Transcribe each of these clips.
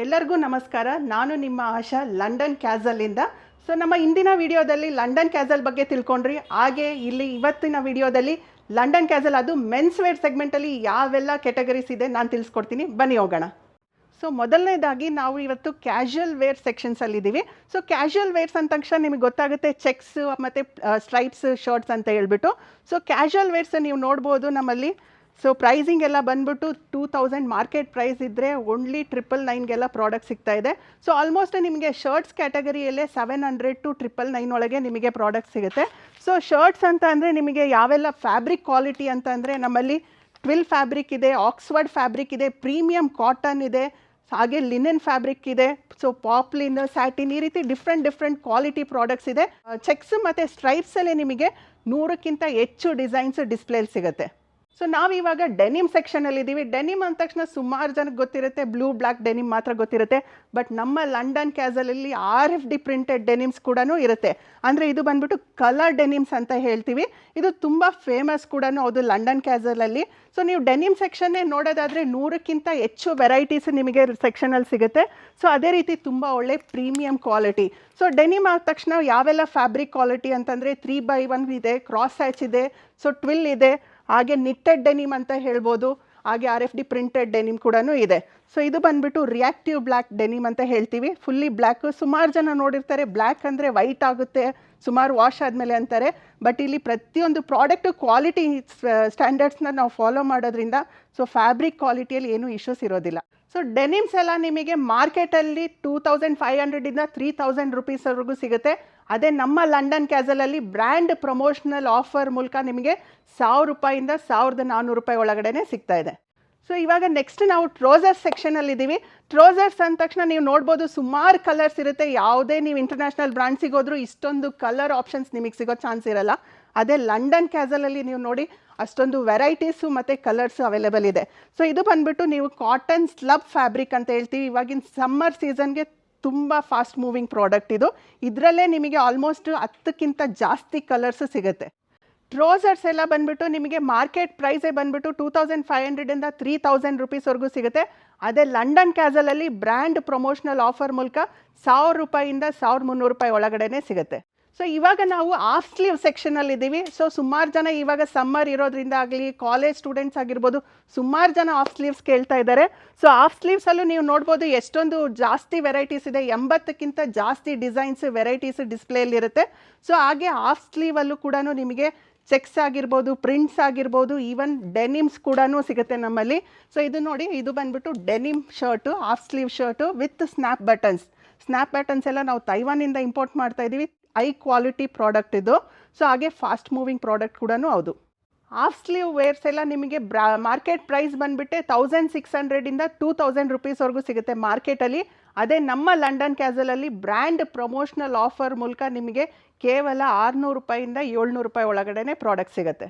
ಎಲ್ಲರಿಗೂ ನಮಸ್ಕಾರ. ನಾನು ನಿಮ್ಮ ಆಶಾ ಲಂಡನ್ ಕ್ಯಾಸಲಿಂದ. ಸೊ ನಮ್ಮ ಇಂದಿನ ವಿಡಿಯೋದಲ್ಲಿ ಲಂಡನ್ ಕ್ಯಾಸಲ್ ಬಗ್ಗೆ ತಿಳ್ಕೊಂಡ್ರಿ. ಹಾಗೆ ಇಲ್ಲಿ ಇವತ್ತಿನ ವಿಡಿಯೋದಲ್ಲಿ ಲಂಡನ್ ಕ್ಯಾಸಲ್ ಅದು ಮೆನ್ಸ್ ವೇರ್ ಸೆಗ್ಮೆಂಟಲ್ಲಿ ಯಾವೆಲ್ಲ ಕ್ಯಾಟಗರೀಸ್ ಇದೆ ನಾನು ತಿಳಿಸ್ಕೊಡ್ತೀನಿ. ಬನ್ನಿ ಹೋಗೋಣ. ಸೊ ಮೊದಲನೇದಾಗಿ ನಾವು ಇವತ್ತು ಕ್ಯಾಶುಯಲ್ ವೇರ್ ಸೆಕ್ಷನ್ಸಲ್ಲಿದ್ದೀವಿ. ಸೊ ಕ್ಯಾಶುಯಲ್ ವೇರ್ಸ್ ಅಂದ ತಕ್ಷಣ ನಿಮಗೆ ಗೊತ್ತಾಗುತ್ತೆ ಚೆಕ್ಸ್ ಮತ್ತು ಸ್ಟ್ರೈಪ್ಸ್ ಶರ್ಟ್ಸ್ ಅಂತ ಹೇಳ್ಬಿಟ್ಟು. ಸೊ ಕ್ಯಾಶುಯಲ್ ವೇರ್ಸ್ ನೀವು ನೋಡ್ಬೋದು ನಮ್ಮಲ್ಲಿ. ಸೊ ಪ್ರೈಸಿಂಗ್ ಎಲ್ಲ ಬಂದ್ಬಿಟ್ಟು 2000 ಮಾರ್ಕೆಟ್ ಪ್ರೈಸ್ ಇದ್ದರೆ ಓನ್ಲಿ 999ಗೆಲ್ಲ ಪ್ರಾಡಕ್ಟ್ ಸಿಗ್ತಾ ಇದೆ. ಸೊ ಆಲ್ಮೋಸ್ಟ್ ನಿಮಗೆ ಶರ್ಟ್ಸ್ ಕ್ಯಾಟಗರಿಯಲ್ಲೇ 700 to 999 ಒಳಗೆ ನಿಮಗೆ ಪ್ರಾಡಕ್ಟ್ ಸಿಗುತ್ತೆ. ಸೊ ಶರ್ಟ್ಸ್ ಅಂತ ಅಂದರೆ ನಿಮಗೆ ಯಾವೆಲ್ಲ ಫ್ಯಾಬ್ರಿಕ್ ಕ್ವಾಲಿಟಿ ಅಂತ ಅಂದರೆ ನಮ್ಮಲ್ಲಿ ಟ್ವಿಲ್ ಫ್ಯಾಬ್ರಿಕ್ ಇದೆ, ಆಕ್ಸ್ಫರ್ಡ್ ಫ್ಯಾಬ್ರಿಕ್ ಇದೆ, ಪ್ರೀಮಿಯಂ ಕಾಟನ್ ಇದೆ, ಹಾಗೆ ಲಿನೆನ್ ಫ್ಯಾಬ್ರಿಕ್ ಇದೆ, ಸೊ ಪಾಪ್ಲಿನ್, ಸ್ಯಾಟಿನ್, ಈ ರೀತಿ ಡಿಫ್ರೆಂಟ್ ಕ್ವಾಲಿಟಿ ಪ್ರಾಡಕ್ಟ್ಸ್ ಇದೆ. ಚೆಕ್ಸ್ ಮತ್ತು ಸ್ಟ್ರೈಪ್ಸಲ್ಲಿ ನಿಮಗೆ 100ಕ್ಕಿಂತ ಹೆಚ್ಚು ಡಿಸೈನ್ಸ್ ಡಿಸ್ಪ್ಲೇಲಿ ಸಿಗುತ್ತೆ. ಸೊ ನಾವಿವಾಗ ಡೆನಿಮ್ ಸೆಕ್ಷನಲ್ಲಿದ್ದೀವಿ. ಡೆನಿಮ್ ಅಂದ ತಕ್ಷಣ ಸುಮಾರು ಜನಕ್ಕೆ ಗೊತ್ತಿರುತ್ತೆ, ಬ್ಲೂ ಬ್ಲ್ಯಾಕ್ ಡೆನಿಮ್ ಮಾತ್ರ ಗೊತ್ತಿರುತ್ತೆ. ಬಟ್ ನಮ್ಮ ಲಂಡನ್ ಕ್ಯಾಸಲಲ್ಲಿ RFD ಪ್ರಿಂಟೆಡ್ ಡೆನಿಮ್ಸ್ ಕೂಡ ಇರುತ್ತೆ. ಅಂದರೆ ಇದು ಬಂದ್ಬಿಟ್ಟು ಕಲರ್ ಡೆನಿಮ್ಸ್ ಅಂತ ಹೇಳ್ತೀವಿ. ಇದು ತುಂಬ ಫೇಮಸ್ ಕೂಡ ಹೌದು ಲಂಡನ್ ಕ್ಯಾಸಲಲ್ಲಿ. ಸೊ ನೀವು ಡೆನಿಮ್ ಸೆಕ್ಷನ್ನೇ ನೋಡೋದಾದರೆ 100ಕ್ಕಿಂತ ಹೆಚ್ಚು ವೆರೈಟೀಸ್ ನಿಮಗೆ ಸೆಕ್ಷನಲ್ಲಿ ಸಿಗುತ್ತೆ. ಸೊ ಅದೇ ರೀತಿ ತುಂಬ ಒಳ್ಳೆ ಪ್ರೀಮಿಯಂ ಕ್ವಾಲಿಟಿ. ಸೊ ಡೆನಿಮ್ ಆದ ತಕ್ಷಣ ಯಾವೆಲ್ಲ ಫ್ಯಾಬ್ರಿಕ್ ಕ್ವಾಲಿಟಿ ಅಂತಂದರೆ 3x1 ಇದೆ, ಕ್ರಾಸ್ ಹ್ಯಾಚ್ ಇದೆ, ಸೊ ಟ್ವಿಲ್ ಇದೆ, ಹಾಗೆ ನಿಟ್ಟೆಡ್ ಡೆನಿಮ್ ಅಂತ ಹೇಳ್ಬೋದು, ಹಾಗೆ RFD ಪ್ರಿಂಟೆಡ್ ಡೆನಿಮ್ ಕೂಡ ಇದೆ. ಸೊ ಇದು ಬಂದುಬಿಟ್ಟು ರಿಯಾಕ್ಟಿವ್ ಬ್ಲ್ಯಾಕ್ ಡೆನಿಮ್ ಅಂತ ಹೇಳ್ತೀವಿ. Fully black. ಸುಮಾರು ಜನ ನೋಡಿರ್ತಾರೆ ಬ್ಲ್ಯಾಕ್ ಅಂದರೆ ವೈಟ್ ಆಗುತ್ತೆ ಸುಮಾರು ವಾಶ್ ಆದಮೇಲೆ ಅಂತಾರೆ. ಬಟ್ ಇಲ್ಲಿ ಪ್ರತಿಯೊಂದು ಪ್ರಾಡಕ್ಟು ಕ್ವಾಲಿಟಿ ಸ್ಟ್ಯಾಂಡರ್ಡ್ಸ್ನ ನಾವು ಫಾಲೋ ಮಾಡೋದ್ರಿಂದ ಸೊ ಫ್ಯಾಬ್ರಿಕ್ ಕ್ವಾಲಿಟಿಯಲ್ಲಿ ಏನೂ ಇಶ್ಯೂಸ್ ಇರೋದಿಲ್ಲ. ಸೊ ಡೆನಿಮ್ಸ್ ಎಲ್ಲ ನಿಮಗೆ ಮಾರ್ಕೆಟಲ್ಲಿ 2500ಇಂದ 3000 ರುಪೀಸ್ವರೆಗೂ ಸಿಗುತ್ತೆ. ಅದೇ ನಮ್ಮ ಲಂಡನ್ ಕ್ಯಾಸಲಲ್ಲಿ ಬ್ರ್ಯಾಂಡ್ ಪ್ರಮೋಷನಲ್ ಆಫರ್ ಮೂಲಕ ನಿಮಗೆ 1000 ರೂಪಾಯಿಂದ 1400 ರೂಪಾಯಿ ಒಳಗಡೆ ಸಿಗ್ತಾ ಇದೆ. ಸೊ ಇವಾಗ ನೆಕ್ಸ್ಟ್ ನಾವು ಟ್ರೋಸರ್ಸ್ ಸೆಕ್ಷನಲ್ಲಿದ್ದೀವಿ. ಟ್ರೋಸರ್ಸ್ ಅಂದ ತಕ್ಷಣ ನೀವು ನೋಡ್ಬೋದು ಸುಮಾರು ಕಲರ್ಸ್ ಇರುತ್ತೆ. ಯಾವುದೇ ನೀವು ಇಂಟರ್ನ್ಯಾಷನಲ್ ಬ್ರ್ಯಾಂಡ್ಸಿಗೆ ಹೋದರೂ ಇಷ್ಟೊಂದು ಕಲರ್ ಆಪ್ಷನ್ಸ್ ನಿಮಗೆ ಸಿಗೋ ಚಾನ್ಸ್ ಇರಲ್ಲ. ಅದೇ ಲಂಡನ್ ಕ್ಯಾಸಲಲ್ಲಿ ನೀವು ನೋಡಿ ಅಷ್ಟೊಂದು ವೆರೈಟೀಸು ಮತ್ತು ಕಲರ್ಸು ಅವೈಲೇಬಲ್ ಇದೆ. ಸೊ ಇದು ಬಂದುಬಿಟ್ಟು ನೀವು ಕಾಟನ್ ಸ್ಲಬ್ ಫ್ಯಾಬ್ರಿಕ್ ಅಂತ ಹೇಳ್ತೀವಿ. ಇವಾಗಿನ ಸಮ್ಮರ್ ಸೀಸನ್ಗೆ ತುಂಬ ಫಾಸ್ಟ್ ಮೂವಿಂಗ್ ಪ್ರಾಡಕ್ಟ್ ಇದು. ಇದರಲ್ಲೇ ನಿಮಗೆ ಆಲ್ಮೋಸ್ಟ್ 10ಕ್ಕಿಂತ ಜಾಸ್ತಿ ಕಲರ್ಸ್ ಸಿಗುತ್ತೆ. ಟ್ರೋಸರ್ಸ್ ಎಲ್ಲ ಬಂದುಬಿಟ್ಟು ನಿಮಗೆ ಮಾರ್ಕೆಟ್ ಪ್ರೈಸೇ ಬಂದುಬಿಟ್ಟು 2500ಇಂದ 3000 ರುಪೀಸ್ವರೆಗೂ ಸಿಗುತ್ತೆ. ಅದೇ ಲಂಡನ್ ಕ್ಯಾಸಲಲ್ಲಿ ಬ್ರ್ಯಾಂಡ್ ಪ್ರಮೋಷನಲ್ ಆಫರ್ ಮೂಲಕ 1000 ರೂಪಾಯಿಂದ 1300 ರೂಪಾಯಿ ಒಳಗಡೆ ಸಿಗುತ್ತೆ. ಸೊ ಇವಾಗ ನಾವು ಹಾಫ್ ಸ್ಲೀವ್ ಸೆಕ್ಷನಲ್ಲಿದ್ದೀವಿ. ಸೊ ಸುಮಾರು ಜನ ಇವಾಗ ಸಮ್ಮರ್ ಇರೋದ್ರಿಂದ ಆಗಲಿ ಕಾಲೇಜ್ ಸ್ಟೂಡೆಂಟ್ಸ್ ಆಗಿರ್ಬೋದು ಸುಮಾರು ಜನ ಹಾಫ್ ಸ್ಲೀವ್ಸ್ ಕೇಳ್ತಾ ಇದ್ದಾರೆ. ಸೊ ಹಾಫ್ ಸ್ಲೀವ್ಸಲ್ಲೂ ನೀವು ನೋಡ್ಬೋದು ಎಷ್ಟೊಂದು ಜಾಸ್ತಿ ವೆರೈಟೀಸ್ ಇದೆ. 80ಕ್ಕಿಂತ ಜಾಸ್ತಿ ಡಿಸೈನ್ಸ್ ವೆರೈಟೀಸ್ ಡಿಸ್ಪ್ಲೇಯಲ್ಲಿರುತ್ತೆ. ಸೊ ಹಾಗೆ ಹಾಫ್ ಸ್ಲೀವಲ್ಲೂ ಕೂಡ ನಿಮಗೆ ಚೆಕ್ಸ್ ಆಗಿರ್ಬೋದು, ಪ್ರಿಂಟ್ಸ್ ಆಗಿರ್ಬೋದು, ಈವನ್ ಡೆನಿಮ್ಸ್ ಕೂಡ ಸಿಗುತ್ತೆ ನಮ್ಮಲ್ಲಿ. ಸೊ ಇದು ನೋಡಿ, ಇದು ಬಂದುಬಿಟ್ಟು denim shirt, half sleeve shirt with snap buttons. Snap buttons ಎಲ್ಲ ನಾವು ತೈವಾನಿಂದ ಇಂಪೋರ್ಟ್ ಮಾಡ್ತಾ ಇದ್ದೀವಿ. ಹೈ ಕ್ವಾಲಿಟಿ ಪ್ರಾಡಕ್ಟ್ ಇದು. ಸೊ ಹಾಗೆ ಫಾಸ್ಟ್ ಮೂವಿಂಗ್ ಪ್ರಾಡಕ್ಟ್ ಕೂಡ ಹೌದು. ಹಾಫ್ ಸ್ಲೀವ್ ವೇರ್ಸ್ ಎಲ್ಲ ನಿಮಗೆ ಮಾರ್ಕೆಟ್ ಪ್ರೈಸ್ ಬಂದುಬಿಟ್ಟೆ 1600ಇಂದ 2000 ರುಪೀಸ್ವರೆಗೂ ಸಿಗುತ್ತೆ ಮಾರ್ಕೆಟಲ್ಲಿ. ಅದೇ ನಮ್ಮ ಲಂಡನ್ ಕ್ಯಾಸಲಲ್ಲಿ ಬ್ರ್ಯಾಂಡ್ ಪ್ರಮೋಷನಲ್ ಆಫರ್ ಮೂಲಕ ನಿಮಗೆ ಕೇವಲ 600 ರೂಪಾಯಿಂದ 700 ರೂಪಾಯಿ ಒಳಗಡೆ ಪ್ರಾಡಕ್ಟ್ ಸಿಗುತ್ತೆ.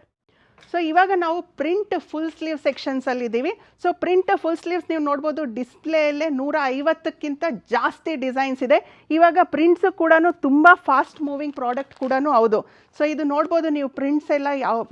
ಸೊ ಇವಾಗ ನಾವು ಪ್ರಿಂಟ್ ಫುಲ್ ಸ್ಲೀವ್ ಸೆಕ್ಷನ್ಸಲ್ಲಿದ್ದೀವಿ. ಸೊ ಪ್ರಿಂಟ್ ಫುಲ್ ಸ್ಲೀವ್ಸ್ ನೀವು ನೋಡ್ಬೋದು ಡಿಸ್ಪ್ಲೇಯಲ್ಲೇ 150ಕ್ಕಿಂತ ಜಾಸ್ತಿ ಡಿಸೈನ್ಸ್ ಇದೆ. ಇವಾಗ ಪ್ರಿಂಟ್ಸು ಕೂಡ ತುಂಬ ಫಾಸ್ಟ್ ಮೂವಿಂಗ್ ಪ್ರಾಡಕ್ಟ್ ಕೂಡ ಹೌದು. ಸೊ ಇದು ನೋಡ್ಬೋದು ನೀವು, ಪ್ರಿಂಟ್ಸ್ ಎಲ್ಲ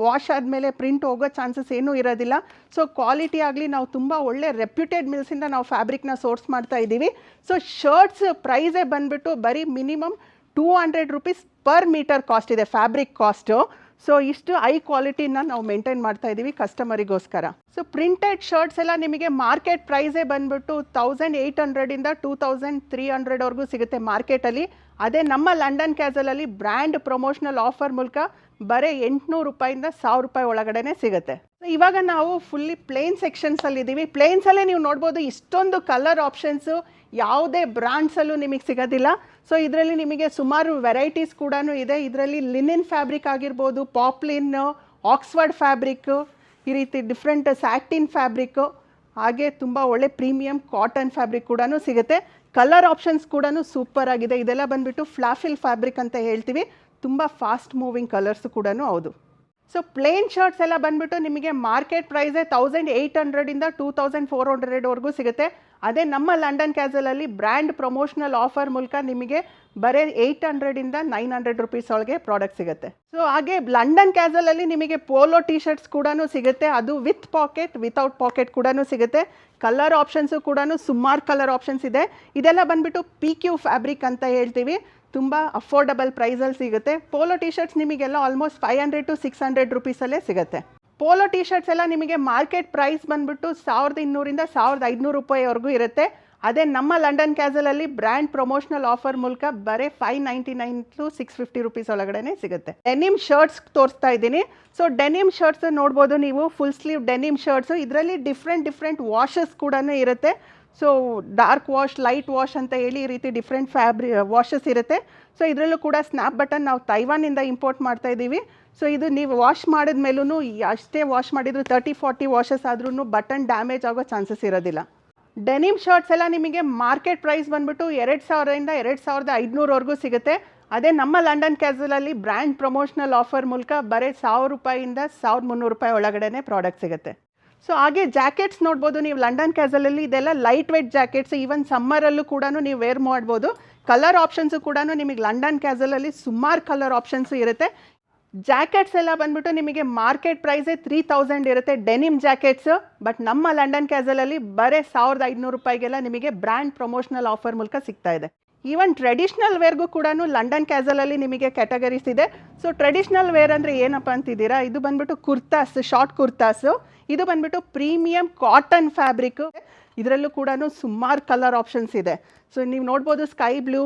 ವಾಶ್ ಆದಮೇಲೆ ಪ್ರಿಂಟ್ ಹೋಗೋ ಚಾನ್ಸಸ್ ಏನೂ ಇರೋದಿಲ್ಲ. ಸೊ ಕ್ವಾಲಿಟಿ ಆಗಲಿ ನಾವು ತುಂಬ ಒಳ್ಳೆ ರೆಪ್ಯೂಟೆಡ್ ಮಿಲ್ಸಿಂದ ನಾವು ಫ್ಯಾಬ್ರಿಕ್ನ ಸೋರ್ಸ್ ಮಾಡ್ತಾ ಇದ್ದೀವಿ. ಸೊ ಶರ್ಟ್ಸ್ ಪ್ರೈಸೇ ಬಂದುಬಿಟ್ಟು ಬರೀ minimum 200 rupees per metre cost ಇದೆ ಫ್ಯಾಬ್ರಿಕ್ ಕಾಸ್ಟು. ಸೊ ಇಷ್ಟು ಹೈ ಕ್ವಾಲಿಟಿನ ನಾವು ಮೇಂಟೈನ್ ಮಾಡ್ತಾ ಇದ್ದೀವಿ ಕಸ್ಟಮರಿಗೋಸ್ಕರ. ಸೊ ಪ್ರಿಂಟೆಡ್ ಶರ್ಟ್ಸ್ ಎಲ್ಲ ನಿಮಗೆ ಮಾರ್ಕೆಟ್ ಪ್ರೈಸೇ ಬಂದುಬಿಟ್ಟು 1800ಇಂದ 2300ವರೆಗೂ ಸಿಗುತ್ತೆ ಮಾರ್ಕೆಟಲ್ಲಿ. ಅದೇ ನಮ್ಮ ಲಂಡನ್ ಕ್ಯಾಸಲಲ್ಲಿ ಬ್ರ್ಯಾಂಡ್ ಪ್ರಮೋಷನಲ್ ಆಫರ್ ಮೂಲಕ ಬರೀ 800 ರೂಪಾಯಿಂದ 1000 ರೂಪಾಯಿ ಒಳಗಡೆ ಸಿಗುತ್ತೆ. ಇವಾಗ ನಾವು ಫುಲ್ಲಿ ಪ್ಲೇನ್ ಸೆಕ್ಷನ್ಸಲ್ಲಿದ್ದೀವಿ. ಪ್ಲೇನ್ಸಲ್ಲೇ ನೀವು ನೋಡ್ಬೋದು ಇಷ್ಟೊಂದು ಕಲರ್ ಆಪ್ಷನ್ಸು ಯಾವುದೇ ಬ್ರ್ಯಾಂಡ್ಸಲ್ಲೂ ನಿಮಗೆ ಸಿಗೋದಿಲ್ಲ. ಸೊ ಇದರಲ್ಲಿ ನಿಮಗೆ ಸುಮಾರು ವೆರೈಟೀಸ್ ಕೂಡ ಇದೆ. ಇದರಲ್ಲಿ ಲಿನೆನ್ ಫ್ಯಾಬ್ರಿಕ್ ಆಗಿರ್ಬೋದು, ಪಾಪ್ಲಿನ್, ಆಕ್ಸ್ಫರ್ಡ್ ಫ್ಯಾಬ್ರಿಕ್ಕು, ಈ ರೀತಿ ಡಿಫ್ರೆಂಟ್ ಸ್ಯಾಟಿನ್ ಫ್ಯಾಬ್ರಿಕ್ಕು, ಹಾಗೆ ತುಂಬ ಒಳ್ಳೆ ಪ್ರೀಮಿಯಂ ಕಾಟನ್ ಫ್ಯಾಬ್ರಿಕ್ ಕೂಡ ಸಿಗುತ್ತೆ. ಕಲರ್ ಆಪ್ಷನ್ಸ್ ಕೂಡ ಸೂಪರ್ ಆಗಿದೆ. ಇದೆಲ್ಲ ಬಂದುಬಿಟ್ಟು ಫ್ಲಾಫಿಲ್ ಫ್ಯಾಬ್ರಿಕ್ ಅಂತ ಹೇಳ್ತೀವಿ. ತುಂಬ ಫಾಸ್ಟ್ ಮೂವಿಂಗ್ ಕಲರ್ಸು ಕೂಡ ಹೌದು. ಸೊ ಪ್ಲೇನ್ ಶರ್ಟ್ಸ್ ಎಲ್ಲ ಬಂದುಬಿಟ್ಟು ನಿಮಗೆ ಮಾರ್ಕೆಟ್ ಪ್ರೈಸೇ 1800ಇಂದ 2400ವರೆಗೂ ಸಿಗುತ್ತೆ. ಅದೇ ನಮ್ಮ ಲಂಡನ್ ಕ್ಯಾಸಲಲ್ಲಿ ಬ್ರ್ಯಾಂಡ್ ಪ್ರಮೋಷನಲ್ ಆಫರ್ ಮೂಲಕ ನಿಮಗೆ ಬರೀ 800 900 ರುಪೀಸ್ ಒಳಗೆ ಪ್ರಾಡಕ್ಟ್ ಸಿಗುತ್ತೆ. ಸೊ ಹಾಗೆ ಲಂಡನ್ ಕ್ಯಾಸಲಲ್ಲಿ ನಿಮಗೆ ಪೋಲೋ ಟಿ ಶರ್ಟ್ಸ್ ಕೂಡ ಸಿಗುತ್ತೆ, ಅದು ವಿತ್ ಪಾಕೆಟ್ ವಿತೌಟ್ ಪಾಕೆಟ್ ಕೂಡ ಸಿಗುತ್ತೆ. ಕಲರ್ ಆಪ್ಷನ್ಸು ಕೂಡ ಸುಮಾರು ಕಲರ್ ಆಪ್ಷನ್ಸ್ ಇದೆ. ಇದೆಲ್ಲ ಬಂದುಬಿಟ್ಟು PQ ಫ್ಯಾಬ್ರಿಕ್ ಅಂತ ಹೇಳ್ತೀವಿ, ತುಂಬ ಅಫೋರ್ಡಬಲ್ ಪ್ರೈಸಲ್ಲಿ ಸಿಗುತ್ತೆ. ಪೋಲೋ ಟಿ ಶರ್ಟ್ಸ್ ನಿಮಗೆಲ್ಲ ಆಲ್ಮೋಸ್ಟ್ 500 to 600 ರುಪೀಸಲ್ಲೇ ಸಿಗುತ್ತೆ. ಪೋಲೋ ಟಿ ಶರ್ಟ್ಸ್ ಎಲ್ಲ ನಿಮಗೆ ಮಾರ್ಕೆಟ್ ಪ್ರೈಸ್ ಬಂದುಬಿಟ್ಟು 1200 1500 ರೂಪಾಯಿವರೆಗೂ ಇರುತ್ತೆ. ಅದೇ ನಮ್ಮ ಲಂಡನ್ ಕ್ಯಾಸಲಲ್ಲಿ ಬ್ರ್ಯಾಂಡ್ ಪ್ರಮೋಷನಲ್ ಆಫರ್ ಮೂಲಕ ಬರೀ 599 to 650 ರುಪೀಸ್ ಒಳಗಡೆ ಸಿಗುತ್ತೆ. ಡೆನಿಮ್ ಶರ್ಟ್ಸ್ ತೋರಿಸ್ತಾ ಇದ್ದೀನಿ. ಸೊ ಡೆನಿಮ್ ಶರ್ಟ್ಸ್ ನೋಡ್ಬೋದು ನೀವು, ಫುಲ್ ಸ್ಲೀವ್ ಡೆನಿಮ್ ಶರ್ಟ್ಸು. ಇದರಲ್ಲಿ ಡಿಫ್ರೆಂಟ್ ವಾಷಸ್ ಕೂಡ ಇರುತ್ತೆ. So dark wash, light wash ಅಂತ ಹೇಳಿ ಈ ರೀತಿ ಡಿಫ್ರೆಂಟ್ ವಾಷಸ್ ಇರುತ್ತೆ. ಸೊ ಇದರಲ್ಲೂ ಕೂಡ ಸ್ನ್ಯಾಪ್ ಬಟನ್ ನಾವು ತೈವಾನಿಂದ ಇಂಪೋರ್ಟ್ ಮಾಡ್ತಾ ಇದ್ದೀವಿ. ಸೊ ಇದು ನೀವು ವಾಶ್ ಮಾಡಿದ ಮೇಲೂ ಅಷ್ಟೇ ವಾಶ್ ಮಾಡಿದ್ರು 30-40 ವಾಷಸ್ ಆದ್ರೂ ಬಟನ್ ಡ್ಯಾಮೇಜ್ ಆಗೋ ಚಾನ್ಸಸ್ ಇರೋದಿಲ್ಲ. ಡೆನಿಮ್ ಶರ್ಟ್ಸ್ ಎಲ್ಲ ನಿಮಗೆ ಮಾರ್ಕೆಟ್ ಪ್ರೈಸ್ ಬಂದುಬಿಟ್ಟು 2000 2500ವರೆಗೂ ಸಿಗುತ್ತೆ. ಅದೇ ನಮ್ಮ ಲಂಡನ್ ಕ್ಯಾಸಲಲ್ಲಿ ಬ್ರ್ಯಾಂಡ್ ಪ್ರಮೋಷನಲ್ ಆಫರ್ ಮೂಲಕ ಬರೀ 1000 ರೂಪಾಯಿಂದ 1300 ರೂಪಾಯಿ ಒಳಗಡೆ ಪ್ರಾಡಕ್ಟ್ ಸಿಗುತ್ತೆ. ಸೊ ಹಾಗೆ ಜಾಕೆಟ್ಸ್ ನೋಡ್ಬೋದು ನೀವು ಲಂಡನ್ ಕ್ಯಾಸಲಲ್ಲಿ. ಇದೆಲ್ಲ ಲೈಟ್ ವೆಯ್ಟ್ ಜಾಕೆಟ್ಸ್, ಈವನ್ ಸಮ್ಮರಲ್ಲೂ ಕೂಡ ನೀವು ವೇರ್ ಮಾಡ್ಬೋದು. ಕಲರ್ ಆಪ್ಷನ್ಸು ಕೂಡ ನಿಮಗೆ ಲಂಡನ್ ಕ್ಯಾಸಲಲ್ಲಿ ಸುಮಾರು ಕಲರ್ ಆಪ್ಷನ್ಸು ಇರುತ್ತೆ. ಜಾಕೆಟ್ಸ್ ಎಲ್ಲ ಬಂದುಬಿಟ್ಟು ನಿಮಗೆ ಮಾರ್ಕೆಟ್ ಪ್ರೈಸೇ 3000 ಇರುತ್ತೆ ಡೆನಿಮ್ ಜಾಕೆಟ್ಸು. ಬಟ್ ನಮ್ಮ ಲಂಡನ್ ಕ್ಯಾಸಲಲ್ಲಿ ಬರೀ 1500 ರೂಪಾಯಿಗೆಲ್ಲ ನಿಮಗೆ ಬ್ರ್ಯಾಂಡ್ ಪ್ರಮೋಷನಲ್ ಆಫರ್ ಮೂಲಕ ಸಿಗ್ತಾ ಇದೆ. ಈವನ್ ಟ್ರೆಡಿಷ್ನಲ್ ವೇರ್ಗೂ ಕೂಡ ಲಂಡನ್ ಕ್ಯಾಸಲಲ್ಲಿ ನಿಮಗೆ ಕ್ಯಾಟಗರೀಸ್ ಇದೆ. ಸೊ ಟ್ರೆಡಿಷ್ನಲ್ ವೇರ್ ಅಂದರೆ ಏನಪ್ಪ ಅಂತಿದ್ದೀರಾ, ಇದು ಬಂದುಬಿಟ್ಟು ಕುರ್ತಾಸ್, ಶಾರ್ಟ್ ಕುರ್ತಾಸು. ಇದು ಬಂದುಬಿಟ್ಟು ಪ್ರೀಮಿಯಂ ಕಾಟನ್ ಫ್ಯಾಬ್ರಿಕ್ಕು. ಇದರಲ್ಲೂ ಕೂಡ ಸುಮಾರು ಕಲರ್ ಆಪ್ಷನ್ಸ್ ಇದೆ. ಸೊ ನೀವು ನೋಡ್ಬೋದು ಸ್ಕೈ ಬ್ಲೂ,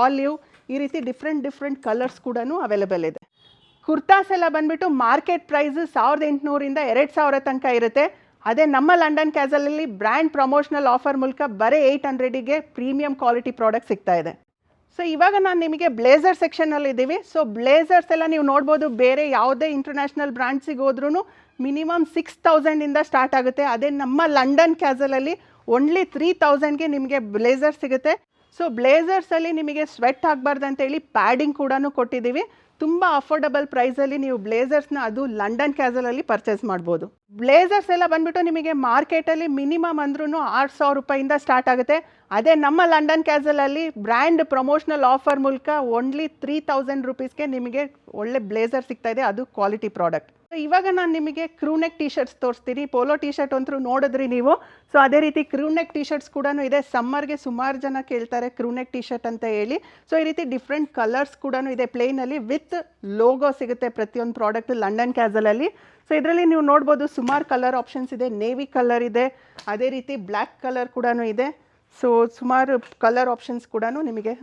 ಆಲಿವ್, ಈ ರೀತಿ ಡಿಫ್ರೆಂಟ್ ಕಲರ್ಸ್ ಕೂಡ ಅವೈಲೇಬಲ್ ಇದೆ. ಕುರ್ತಾಸ್ ಎಲ್ಲ ಬಂದುಬಿಟ್ಟು ಮಾರ್ಕೆಟ್ ಪ್ರೈಸ್ 1800 2000 ತನಕ ಇರುತ್ತೆ. ಅದೇ ನಮ್ಮ ಲಂಡನ್ ಕ್ಯಾಸಲಲ್ಲಿ ಬ್ರ್ಯಾಂಡ್ ಪ್ರಮೋಷನಲ್ ಆಫರ್ ಮೂಲಕ ಬರೀ 800ಗೆ ಪ್ರೀಮಿಯಂ ಕ್ವಾಲಿಟಿ ಪ್ರಾಡಕ್ಟ್ ಸಿಗ್ತಾ ಇದೆ. ಸೊ ಇವಾಗ ನಾನು ನಿಮಗೆ ಬ್ಲೇಸರ್ ಸೆಕ್ಷನಲ್ಲಿ ಇದ್ದೀವಿ. ಸೊ ಬ್ಲೇಸರ್ಸ್ ಎಲ್ಲ ನೀವು ನೋಡ್ಬೋದು, ಬೇರೆ ಯಾವುದೇ ಇಂಟರ್ನ್ಯಾಷನಲ್ ಬ್ರ್ಯಾಂಡ್ಸಿಗೆ ಹೋದ್ರೂ ಮಿನಿಮಮ್ 6000 ಸ್ಟಾರ್ಟ್ ಆಗುತ್ತೆ. ಅದೇ ನಮ್ಮ ಲಂಡನ್ ಕ್ಯಾಸಲಲ್ಲಿ ಓನ್ಲಿ 3000ಗೆ ನಿಮಗೆ ಬ್ಲೇಸರ್ ಸಿಗುತ್ತೆ. ಸೊ ಬ್ಲೇಸರ್ಸಲ್ಲಿ ನಿಮಗೆ ಸ್ವೆಟ್ ಆಗಬಾರ್ದು ಅಂತೇಳಿ ಪ್ಯಾಡಿಂಗ್ ಕೂಡ ಕೊಟ್ಟಿದ್ದೀವಿ. ತುಂಬ ಅಫೋರ್ಡಬಲ್ ಪ್ರೈಸಲ್ಲಿ ನೀವು ಬ್ಲೇಸರ್ಸ್ನ ಅದು ಲಂಡನ್ ಕ್ಯಾಸಲಲ್ಲಿ ಪರ್ಚೇಸ್ ಮಾಡ್ಬೋದು. ಬ್ಲೇಸರ್ಸ್ ಎಲ್ಲ ಬಂದುಬಿಟ್ಟು ನಿಮಗೆ ಮಾರ್ಕೆಟಲ್ಲಿ ಮಿನಿಮಮ್ ಅಂದ್ರೂ 6000 ರೂಪಾಯಿಂದ ಸ್ಟಾರ್ಟ್ ಆಗುತ್ತೆ. ಅದೇ ನಮ್ಮ ಲಂಡನ್ ಕ್ಯಾಸಲಲ್ಲಿ ಬ್ರ್ಯಾಂಡ್ ಪ್ರಮೋಷನಲ್ ಆಫರ್ ಮೂಲಕ ಓನ್ಲಿ 3000 ರುಪೀಸ್ಗೆ ನಿಮಗೆ ಒಳ್ಳೆ ಬ್ಲೇಸರ್ ಸಿಗ್ತಾ ಇದೆ, ಅದು ಕ್ವಾಲಿಟಿ ಪ್ರಾಡಕ್ಟ್. ಇವಾಗ ನಾನು ನಿಮಗೆ ಕ್ರೂನೆಕ್ ಟಿ ಶರ್ಟ್ಸ್ ತೋರಿಸ್ತೀನಿ. ಪೋಲೋ ಟಿ ಶರ್ಟ್ ಅಂತೂ ನೋಡಿದ್ರಿ ನೀವು. ಸೊ ಅದೇ ರೀತಿ ಕ್ರೂನೆಕ್ ಟಿ ಶರ್ಟ್ಸ್ ಕೂಡ ಇದೆ. ಸಮ್ಮರ್ಗೆ ಸುಮಾರು ಜನ ಕೇಳ್ತಾರೆ ಕ್ರೂನೆಕ್ ಟಿ ಶರ್ಟ್ ಅಂತ ಹೇಳಿ. ಸೊ ಈ ರೀತಿ ಡಿಫ್ರೆಂಟ್ ಕಲರ್ಸ್ ಕೂಡ ಇದೆ. ಪ್ಲೇನಲ್ಲಿ ವಿತ್ ಲೋಗೋ ಸಿಗುತ್ತೆ ಪ್ರತಿಯೊಂದು ಪ್ರಾಡಕ್ಟ್ ಲಂಡನ್ ಕ್ಯಾಸಲಲ್ಲಿ. ಸೊ ಇದರಲ್ಲಿ ನೀವು ನೋಡ್ಬೋದು ಸುಮಾರು ಕಲರ್ ಆಪ್ಷನ್ಸ್ ಇದೆ. ನೇವಿ ಕಲರ್ ಇದೆ, ಅದೇ ರೀತಿ ಬ್ಲ್ಯಾಕ್ ಕಲರ್ ಕೂಡ ಇದೆ. ಸೊ ಸುಮಾರು ಕಲರ್ ಆಪ್ಷನ್ಸ್ ಕೂಡ ನಿಮಗೆ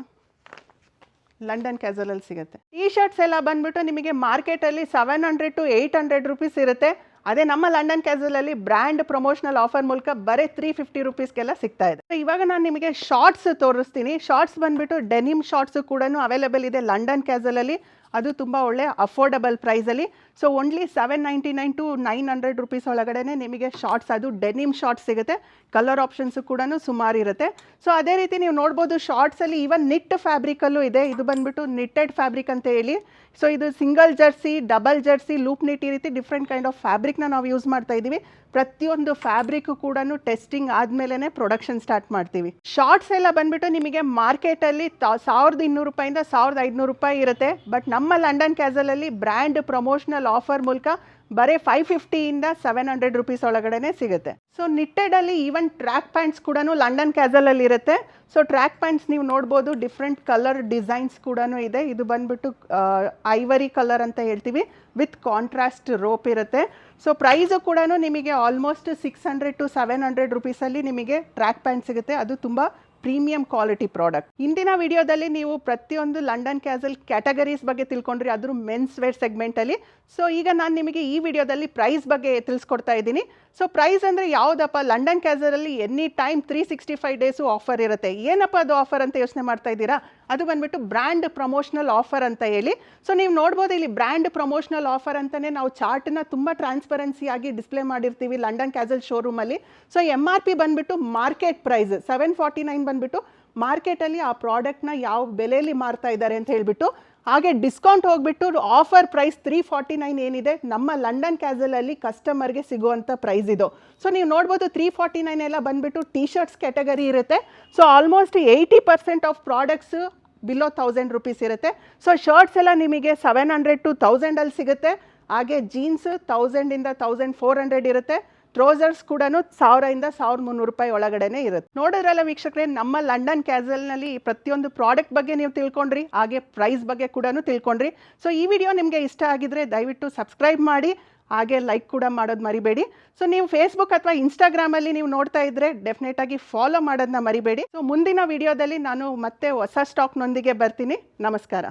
ಲಂಡನ್ ಕ್ಯಾಸಲಲ್ಲಿ ಸಿಗುತ್ತೆ. ಟಿ ಶರ್ಟ್ಸ್ ಎಲ್ಲ ಬಂದುಬಿಟ್ಟು ನಿಮಗೆ ಮಾರ್ಕೆಟಲ್ಲಿ 700 to 800 ರುಪೀಸ್ ಇರುತ್ತೆ. ಅದೇ ನಮ್ಮ ಲಂಡನ್ ಕ್ಯಾಸಲಲ್ಲಿ ಬ್ರ್ಯಾಂಡ್ ಪ್ರಮೋಷನಲ್ ಆಫರ್ ಮೂಲಕ ಬರೀ 350 ರುಪೀಸ್ಗೆಲ್ಲ ಸಿಗ್ತಾ ಇದೆ. ಇವಾಗ ನಾನು ನಿಮಗೆ ಶಾರ್ಟ್ಸ್ ತೋರಿಸ್ತೀನಿ. ಶಾರ್ಟ್ಸ್ ಬಂದುಬಿಟ್ಟು ಡೆನಿಮ್ ಶಾರ್ಟ್ಸು ಕೂಡ ಅವೈಲೇಬಲ್ ಇದೆ ಲಂಡನ್ ಕ್ಯಾಸಲಲ್ಲಿ. ಅದು ತುಂಬ ಒಳ್ಳೆ ಅಫೋರ್ಡಬಲ್ ಪ್ರೈಸಲ್ಲಿ. ಸೊ ಓನ್ಲಿ 799 to 900 ರುಪೀಸ್ ಒಳಗಡೆ ನಿಮಗೆ ಶಾರ್ಟ್ಸ್, ಅದು ಡೆನಿಮ್ ಶಾರ್ಟ್ಸ್ ಸಿಗುತ್ತೆ. ಕಲರ್ ಆಪ್ಷನ್ಸು ಕೂಡ ಸುಮಾರು ಇರುತ್ತೆ. ಸೊ ಅದೇ ರೀತಿ ನೀವು ನೋಡ್ಬೋದು ಶಾರ್ಟ್ಸಲ್ಲಿ ಈವನ್ ನಿಟ್ ಫ್ಯಾಬ್ರಿಕಲ್ಲೂ ಇದೆ. ಇದು ಬಂದುಬಿಟ್ಟು ನಿಟ್ಟೆಡ್ ಫ್ಯಾಬ್ರಿಕ್ ಅಂತ ಹೇಳಿ. ಸೊ ಇದು single jersey, double jersey, loop knit, ಈ ರೀತಿ ಡಿಫ್ರೆಂಟ್ ಕೈಂಡ್ ಆಫ್ ಫ್ಯಾಬ್ರಿಕ್ನ ನಾವು ಯೂಸ್ ಮಾಡ್ತಾ ಇದ್ದೀವಿ. ಪ್ರತಿಯೊಂದು ಫ್ಯಾಬ್ರಿಕ್ಕು ಕೂಡ ಟೆಸ್ಟಿಂಗ್ ಆದಮೇಲೆ ಪ್ರೊಡಕ್ಷನ್ ಸ್ಟಾರ್ಟ್ ಮಾಡ್ತೀವಿ. ಶಾರ್ಟ್ಸ್ ಎಲ್ಲ ಬಂದುಬಿಟ್ಟು ನಿಮಗೆ ಮಾರ್ಕೆಟಲ್ಲಿ 1200 ರೂಪಾಯಿಂದ 1500 ರೂಪಾಯಿ ಇರುತ್ತೆ. ಬಟ್ ನಮ್ಮ ಲಂಡನ್ ಕ್ಯಾಸಲಲ್ಲಿ ಬ್ರ್ಯಾಂಡ್ ಪ್ರಮೋಷನಲ್ ಆಫರ್ ಮೂಲಕ ಬರೀ 550 700 ರುಪೀಸ್ ಒಳಗಡೆ ಸಿಗುತ್ತೆ. ಸೊ ನಿಟ್ಟೆಡಲ್ಲಿ ಈವನ್ ಟ್ರ್ಯಾಕ್ ಪ್ಯಾಂಟ್ಸ್ ಕೂಡ ಲಂಡನ್ ಕ್ಯಾಸಲಲ್ಲಿ ಇರುತ್ತೆ. ಸೊ ಟ್ರ್ಯಾಕ್ ಪ್ಯಾಂಟ್ಸ್ ನೀವು ನೋಡ್ಬೋದು, ಡಿಫ್ರೆಂಟ್ ಕಲರ್ ಡಿಸೈನ್ಸ್ ಕೂಡ ಇದೆ. ಇದು ಬಂದುಬಿಟ್ಟು ಐವರಿ ಕಲರ್ ಅಂತ ಹೇಳ್ತೀವಿ, ವಿತ್ ಕಾಂಟ್ರಾಸ್ಟ್ ರೋಪ್ ಇರುತ್ತೆ. ಸೊ ಪ್ರೈಸು ಕೂಡ ನಿಮಗೆ ಆಲ್ಮೋಸ್ಟ್ 600 to 700 ರುಪೀಸಲ್ಲಿ ನಿಮಗೆ ಟ್ರ್ಯಾಕ್ ಪ್ಯಾಂಟ್ ಸಿಗುತ್ತೆ. ಅದು ತುಂಬ ಪ್ರೀಮಿಯಂ ಕ್ವಾಲಿಟಿ ಪ್ರಾಡಕ್ಟ್. ಇಂದಿನ ವಿಡಿಯೋದಲ್ಲಿ ನೀವು ಪ್ರತಿಯೊಂದು ಲಂಡನ್ ಕ್ಯಾಸಲ್ ಕ್ಯಾಟಗರೀಸ್ ಬಗ್ಗೆ ತಿಳ್ಕೊಂಡ್ರಿ, ಅದ್ರ ಮೆನ್ಸ್ ವೇರ್ ಸೆಗ್ಮೆಂಟಲ್ಲಿ. ಸೊ ಈಗ ನಾನು ನಿಮಗೆ ಈ ವಿಡಿಯೋದಲ್ಲಿ ಪ್ರೈಸ್ ಬಗ್ಗೆ ತಿಳಿಸ್ಕೊಡ್ತಾ ಇದ್ದೀನಿ. ಸೊ ಪ್ರೈಸ್ ಅಂದರೆ ಯಾವುದಪ್ಪ, ಲಂಡನ್ ಕ್ಯಾಸಲಲ್ಲಿ ಎನಿ ಟೈಮ್ 365 ಡೇಸು ಆಫರ್ ಇರುತ್ತೆ. ಏನಪ್ಪ ಅದು ಆಫರ್ ಅಂತ ಯೋಚನೆ ಮಾಡ್ತಾ ಇದ್ದೀರಾ? ಅದು ಬಂದುಬಿಟ್ಟು ಬ್ರ್ಯಾಂಡ್ ಪ್ರಮೋಷನಲ್ ಆಫರ್ ಅಂತ ಹೇಳಿ. ಸೊ ನೀವು ನೋಡ್ಬೋದು ಇಲ್ಲಿ ಬ್ರ್ಯಾಂಡ್ ಪ್ರಮೋಷನಲ್ ಆಫರ್ ಅಂತಲೇ ನಾವು ಚಾರ್ಟನ್ನ ತುಂಬ ಟ್ರಾನ್ಸ್ಪರೆನ್ಸಿಯಾಗಿ ಡಿಸ್ಪ್ಲೇ ಮಾಡಿರ್ತೀವಿ ಲಂಡನ್ ಕ್ಯಾಸಲ್ ಶೋರೂಮಲ್ಲಿ. ಸೊ MRP ಬಂದುಬಿಟ್ಟು ಮಾರ್ಕೆಟ್ ಪ್ರೈಸ್ 749 ಬಂದುಬಿಟ್ಟು ಮಾರ್ಕೆಟಲ್ಲಿ ಆ ಪ್ರಾಡಕ್ಟ್ನ ಯಾವ ಬೆಲೆಯಲ್ಲಿ ಮಾರ್ತಾ ಇದ್ದಾರೆ ಅಂತ ಹೇಳಿಬಿಟ್ಟು. ಹಾಗೆ ಡಿಸ್ಕೌಂಟ್ ಹೋಗ್ಬಿಟ್ಟು ಆಫರ್ ಪ್ರೈಸ್ 349 ಏನಿದೆ ನಮ್ಮ ಲಂಡನ್ ಕ್ಯಾಸಲಲ್ಲಿ ಕಸ್ಟಮರ್ಗೆ ಸಿಗುವಂಥ ಪ್ರೈಸ್ ಇದು. ಸೊ ನೀವು ನೋಡ್ಬೋದು 349 ಎಲ್ಲ ಬಂದುಬಿಟ್ಟು ಟಿ ಶರ್ಟ್ಸ್ ಕ್ಯಾಟಗರಿ ಇರುತ್ತೆ. So almost 80% of products below 1000 rupees ಇರುತ್ತೆ. ಸೊ ಶರ್ಟ್ಸ್ ಎಲ್ಲ ನಿಮಗೆ 700 to 1000 ಸಿಗುತ್ತೆ. ಹಾಗೆ ಜೀನ್ಸ್ 1000 1400 ಇರುತ್ತೆ. ಟ್ರೋಸರ್ಸ್ ಕೂಡ 1000 1300 ರೂಪಾಯಿ ಒಳಗಡೆನೇ ಇರುತ್ತೆ. ನೋಡಿದ್ರಲ್ಲ ವೀಕ್ಷಕರೇ, ನಮ್ಮ ಲಂಡನ್ ಕ್ಯಾಸಲ್ನಲ್ಲಿ ಪ್ರತಿಯೊಂದು ಪ್ರಾಡಕ್ಟ್ ಬಗ್ಗೆ ನೀವು ತಿಳ್ಕೊಂಡ್ರಿ, ಹಾಗೆ ಪ್ರೈಸ್ ಬಗ್ಗೆ ಕೂಡ ತಿಳ್ಕೊಂಡ್ರಿ. ಸೊ ಈ ವಿಡಿಯೋ ನಿಮಗೆ ಇಷ್ಟ ಆಗಿದ್ರೆ ದಯವಿಟ್ಟು ಸಬ್ಸ್ಕ್ರೈಬ್ ಮಾಡಿ, ಹಾಗೆ ಲೈಕ್ ಕೂಡ ಮಾಡೋದು ಮರಿಬೇಡಿ. ಸೊ ನೀವು ಫೇಸ್ಬುಕ್ ಅಥವಾ ಇನ್ಸ್ಟಾಗ್ರಾಮಲ್ಲಿ ನೀವು ನೋಡ್ತಾ ಇದ್ದರೆ ಡೆಫಿನೆಟಾಗಿ ಫಾಲೋ ಮಾಡೋದನ್ನ ಮರಿಬೇಡಿ. ಸೊ ಮುಂದಿನ ವಿಡಿಯೋದಲ್ಲಿ ನಾನು ಮತ್ತೆ ಹೊಸ ಸ್ಟಾಕ್ನೊಂದಿಗೆ ಬರ್ತೀನಿ. ನಮಸ್ಕಾರ.